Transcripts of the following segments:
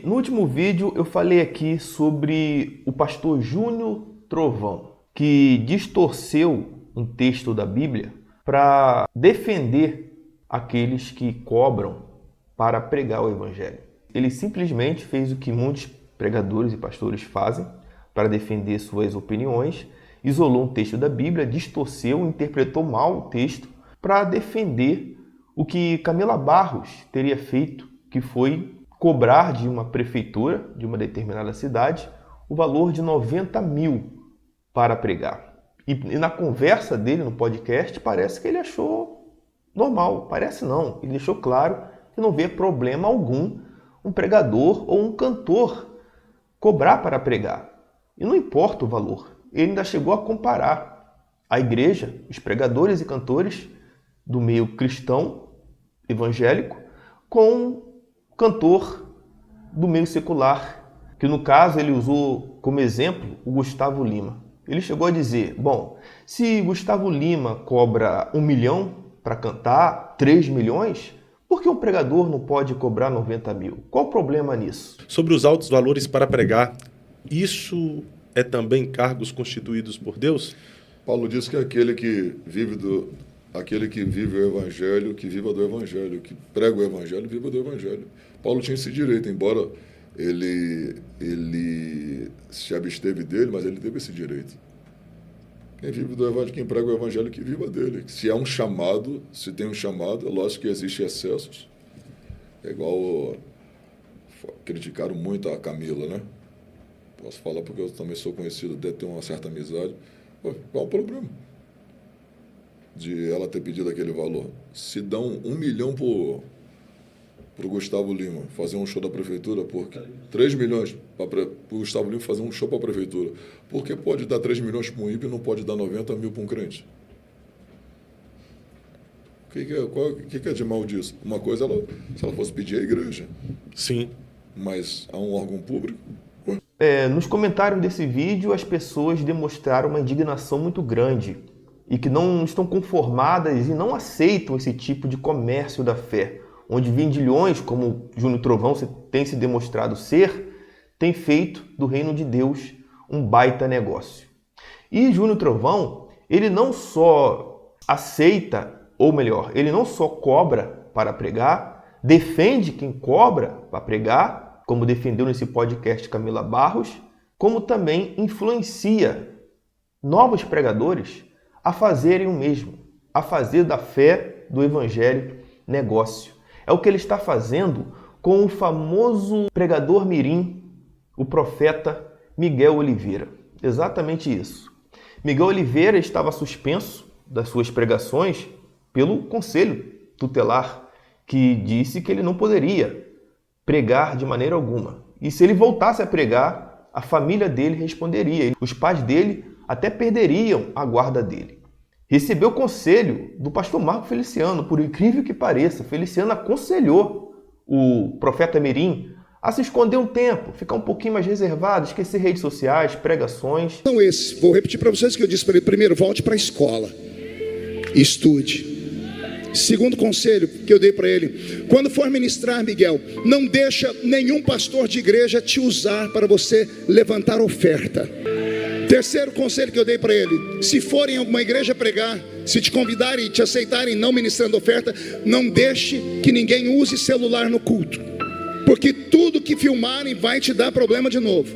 No último vídeo eu falei aqui sobre o pastor Júnior Trovão, que distorceu um texto da Bíblia para defender aqueles que cobram para pregar o Evangelho. Ele simplesmente fez o que muitos pregadores e pastores fazem para defender suas opiniões, isolou um texto da Bíblia, distorceu, interpretou mal o texto para defender o que Camila Barros teria feito, que foi cobrar de uma prefeitura de uma determinada cidade o valor de 90 mil para pregar. E na conversa dele no podcast, parece que ele achou normal. Parece não. Ele deixou claro que não vê problema algum um pregador ou um cantor cobrar para pregar. E não importa o valor. Ele ainda chegou a comparar a igreja, os pregadores e cantores do meio cristão evangélico com cantor do meio secular, que no caso ele usou como exemplo o Gustavo Lima. Ele chegou a dizer, bom, se Gustavo Lima cobra 1 milhão para cantar, 3 milhões, por que um pregador não pode cobrar 90 mil? Qual o problema nisso? Sobre os altos valores para pregar, isso é também cargos constituídos por Deus? Paulo diz que aquele que vive o Evangelho, que viva do Evangelho, que prega o Evangelho, viva do Evangelho. Paulo tinha esse direito, embora ele se absteve dele, mas ele teve esse direito. Quem vive do Evangelho, quem prega o Evangelho, que viva dele. Se há um chamado, se tem um chamado, é lógico que existem excessos. É igual criticaram muito a Camila, né? Posso falar porque eu também sou conhecido, deve ter uma certa amizade. Qual o problema de ela ter pedido aquele valor? Se dão 1 milhão para o Gustavo Lima fazer um show da prefeitura, porque 3 milhões para o Gustavo Lima fazer um show para a prefeitura, por que pode dar 3 milhões para um ímpio e não pode dar 90 mil para um crente? O que é de mal disso? Uma coisa, se ela fosse pedir à igreja. Sim. Mas a um órgão público. Nos comentários desse vídeo, as pessoas demonstraram uma indignação muito grande e que não estão conformadas e não aceitam esse tipo de comércio da fé, onde vendilhões, como Júnior Trovão tem se demonstrado ser, tem feito do reino de Deus um baita negócio. E Júnior Trovão, ele não só aceita, ou melhor, ele não só cobra para pregar, defende quem cobra para pregar, como defendeu nesse podcast Camila Barros, como também influencia novos pregadores a fazerem o mesmo, a fazer da fé do Evangelho negócio. É o que ele está fazendo com o famoso pregador mirim, o profeta Miguel Oliveira. Exatamente isso. Miguel Oliveira estava suspenso das suas pregações pelo Conselho Tutelar, que disse que ele não poderia pregar de maneira alguma. E se ele voltasse a pregar, a família dele responderia. Os pais dele até perderiam a guarda dele. Recebeu conselho do pastor Marco Feliciano, por incrível que pareça. Feliciano aconselhou o profeta mirim a se esconder um tempo, ficar um pouquinho mais reservado, esquecer redes sociais, pregações. Então vou repetir para vocês o que eu disse para ele. Primeiro, volte para a escola, estude. Segundo conselho que eu dei para ele: quando for ministrar, Miguel, não deixa nenhum pastor de igreja te usar para você levantar oferta. Terceiro conselho que eu dei para ele: se for em alguma igreja pregar, se te convidarem e te aceitarem não ministrando oferta, não deixe que ninguém use celular no culto, porque tudo que filmarem vai te dar problema de novo.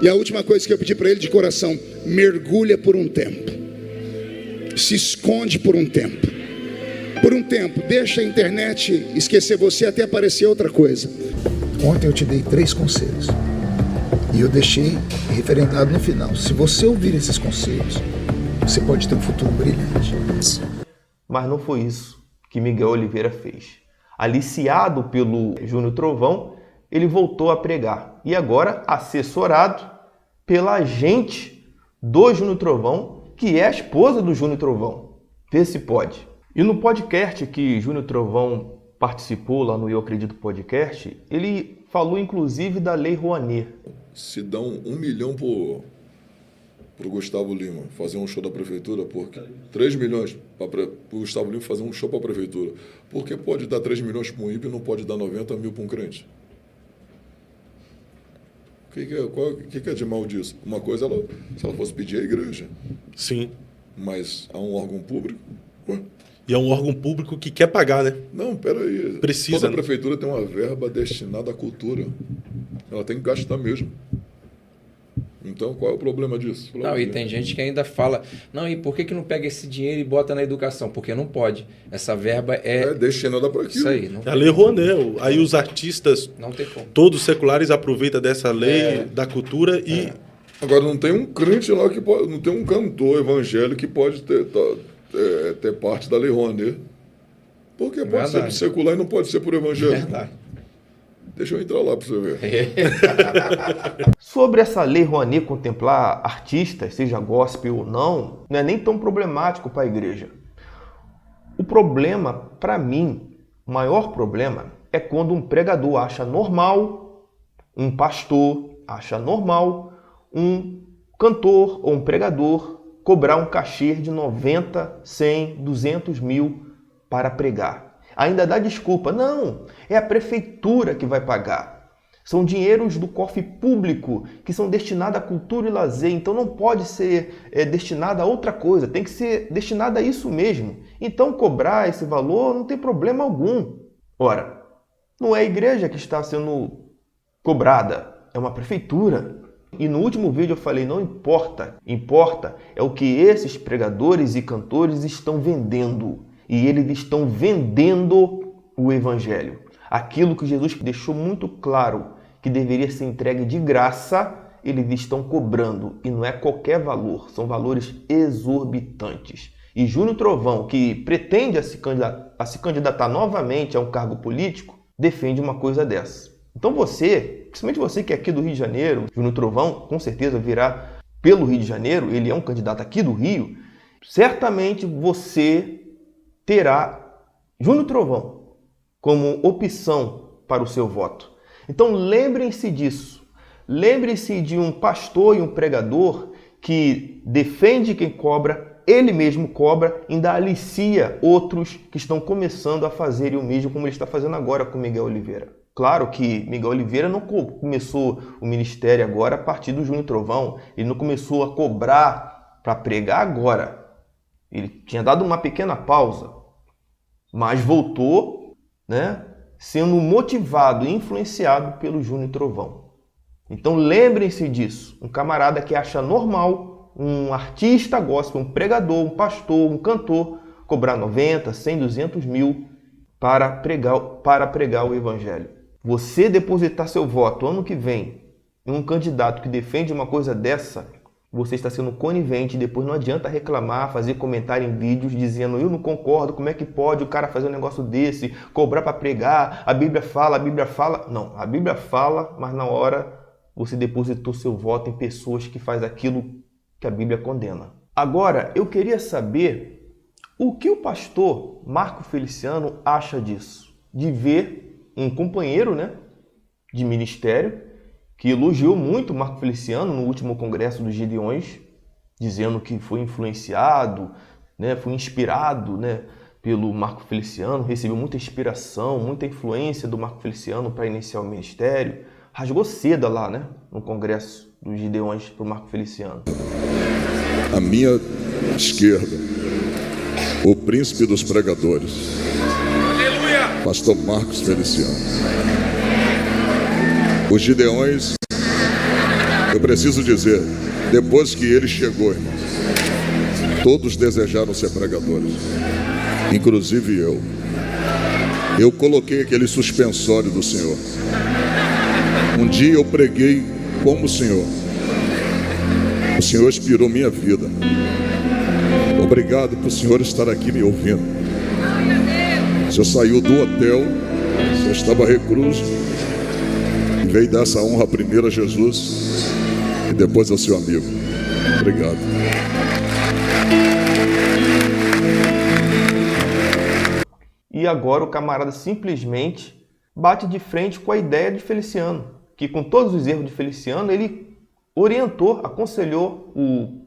E a última coisa que eu pedi para ele de coração: mergulha por um tempo, se esconde por um tempo. Por um tempo, deixa a internet esquecer você até aparecer outra coisa. Ontem eu te dei 3 conselhos e eu deixei referendado no final. Se você ouvir esses conselhos, você pode ter um futuro brilhante. Mas não foi isso que Miguel Oliveira fez. Aliciado pelo Júnior Trovão, ele voltou a pregar. E agora assessorado pela agente do Júnior Trovão, que é a esposa do Júnior Trovão. Vê se pode. E no podcast que Júnior Trovão participou lá no Eu Acredito Podcast, ele falou inclusive da Lei Rouanet. Se dão 1 milhão para o Gustavo Lima fazer um show da prefeitura, porque 3 milhões para o Gustavo Lima fazer um show para a prefeitura, por que pode dar 3 milhões para um ímpio e não pode dar 90 mil para um crente? O que é de mal disso? Uma coisa, se ela fosse pedir à igreja, Sim. mas a um órgão público, ué, E é um órgão público que quer pagar, né? não, peraí. Precisa, Toda né? prefeitura tem uma verba destinada à cultura. Ela tem que gastar mesmo. Então, qual é o problema disso? Não, e tem gente que ainda fala, não, e por que não pega esse dinheiro e bota na educação? Porque não pode. Essa verba É destinada para aquilo. isso aí. Não, É a Lei Rouanet. Aí os artistas, não tem como. todos seculares, aproveitam dessa lei da cultura e... Agora, não tem um crente lá que pode, não tem um cantor evangélico que pode ter parte da Lei Rouanet. Porque pode ser por secular e não pode ser por evangélico. Verdade. Deixa eu entrar lá para você ver. Sobre essa Lei Rouanet contemplar artistas, seja gospel ou não é nem tão problemático para a igreja. O problema, para mim, o maior problema é quando um pregador acha normal, um pastor acha normal, um cantor ou um pregador cobrar um cachê de 90, 100, 200 mil para pregar. Ainda dá desculpa. Não, é a prefeitura que vai pagar. São dinheiros do cofre público que são destinados à cultura e lazer. Então não pode ser destinado a outra coisa. Tem que ser destinado a isso mesmo. Então cobrar esse valor não tem problema algum. Ora, não é a igreja que está sendo cobrada. É uma prefeitura. E no último vídeo eu falei, não importa. Importa é o que esses pregadores e cantores estão vendendo. E eles estão vendendo o Evangelho. Aquilo que Jesus deixou muito claro, que deveria ser entregue de graça, eles estão cobrando. E não é qualquer valor, são valores exorbitantes. E Júnior Trovão, que pretende se candidatar novamente a um cargo político, defende uma coisa dessa. Então você, principalmente você que é aqui do Rio de Janeiro, Júnior Trovão com certeza virá pelo Rio de Janeiro, ele é um candidato aqui do Rio, certamente você terá Júnior Trovão como opção para o seu voto. Então lembrem-se disso. Lembrem-se de um pastor e um pregador que defende quem cobra, ele mesmo cobra, ainda alicia outros que estão começando a fazer o mesmo, como ele está fazendo agora com Miguel Oliveira. Claro que Miguel Oliveira não começou o ministério agora a partir do Júnior Trovão. Ele não começou a cobrar para pregar agora. Ele tinha dado uma pequena pausa, mas voltou, né, sendo motivado e influenciado pelo Júnior Trovão. Então lembrem-se disso. Um camarada que acha normal um artista gospel, um pregador, um pastor, um cantor, cobrar 90, 100, 200 mil para pregar o Evangelho. Você depositar seu voto ano que vem em um candidato que defende uma coisa dessa, você está sendo conivente. Depois não adianta reclamar, fazer comentário em vídeos dizendo eu não concordo, como é que pode o cara fazer um negócio desse, cobrar para pregar, a Bíblia fala. Não, a Bíblia fala, mas na hora você depositou seu voto em pessoas que fazem aquilo que a Bíblia condena. Agora, eu queria saber o que o pastor Marco Feliciano acha disso, de ver um companheiro, né, de ministério que elogiou muito Marco Feliciano no último congresso dos Gideões, dizendo que foi influenciado, né, foi inspirado, né, pelo Marco Feliciano, recebeu muita inspiração, muita influência do Marco Feliciano para iniciar o ministério. Rasgou seda lá, né, no congresso dos Gideões para o Marco Feliciano. À minha esquerda, o príncipe dos pregadores, pastor Marcos Feliciano. Os Gideões, eu preciso dizer, depois que ele chegou, irmãos, todos desejaram ser pregadores, inclusive eu. Eu coloquei aquele suspensório do Senhor. Um dia eu preguei como o Senhor. O Senhor inspirou minha vida. Obrigado por o Senhor estar aqui me ouvindo. O Senhor saiu do hotel, o Senhor estava recluso e veio dar essa honra primeiro a Jesus e depois ao seu amigo. Obrigado. E agora o camarada simplesmente bate de frente com a ideia de Feliciano, que com todos os erros de Feliciano, ele orientou, aconselhou o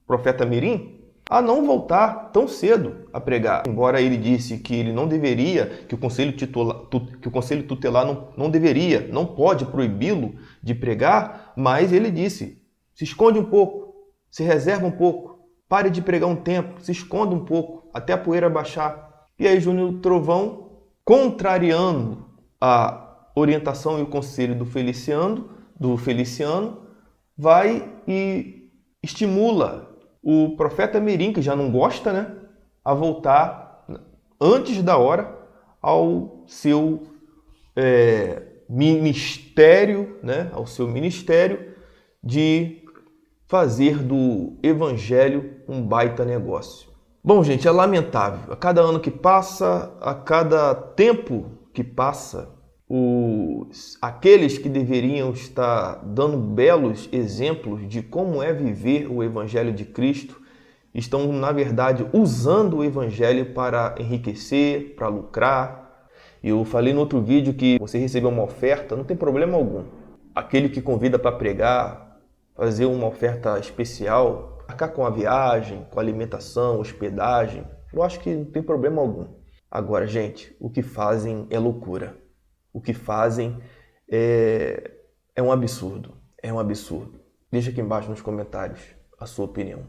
profeta Mirim a não voltar tão cedo a pregar. Embora ele disse que ele não deveria, que o conselho tutelar não deveria, não pode proibi-lo de pregar, mas ele disse, se esconde um pouco, se reserva um pouco, pare de pregar um tempo, se esconda um pouco, até a poeira baixar. E aí Júnior Trovão, contrariando a orientação e o conselho do Feliciano, vai e estimula o profeta Mirim, que já não gosta, né, a voltar antes da hora ao seu ministério, né, ao seu ministério de fazer do evangelho um baita negócio. Bom, gente, é lamentável. A cada ano que passa, a cada tempo que passa, aqueles que deveriam estar dando belos exemplos de como é viver o Evangelho de Cristo estão, na verdade, usando o Evangelho para enriquecer, para lucrar. Eu falei no outro vídeo que você recebeu uma oferta, não tem problema algum. Aquele que convida para pregar, fazer uma oferta especial, arcar com a viagem, com a alimentação, hospedagem, eu acho que não tem problema algum. Agora, gente, o que fazem é loucura. O que fazem é um absurdo. É um absurdo. Deixa aqui embaixo nos comentários a sua opinião.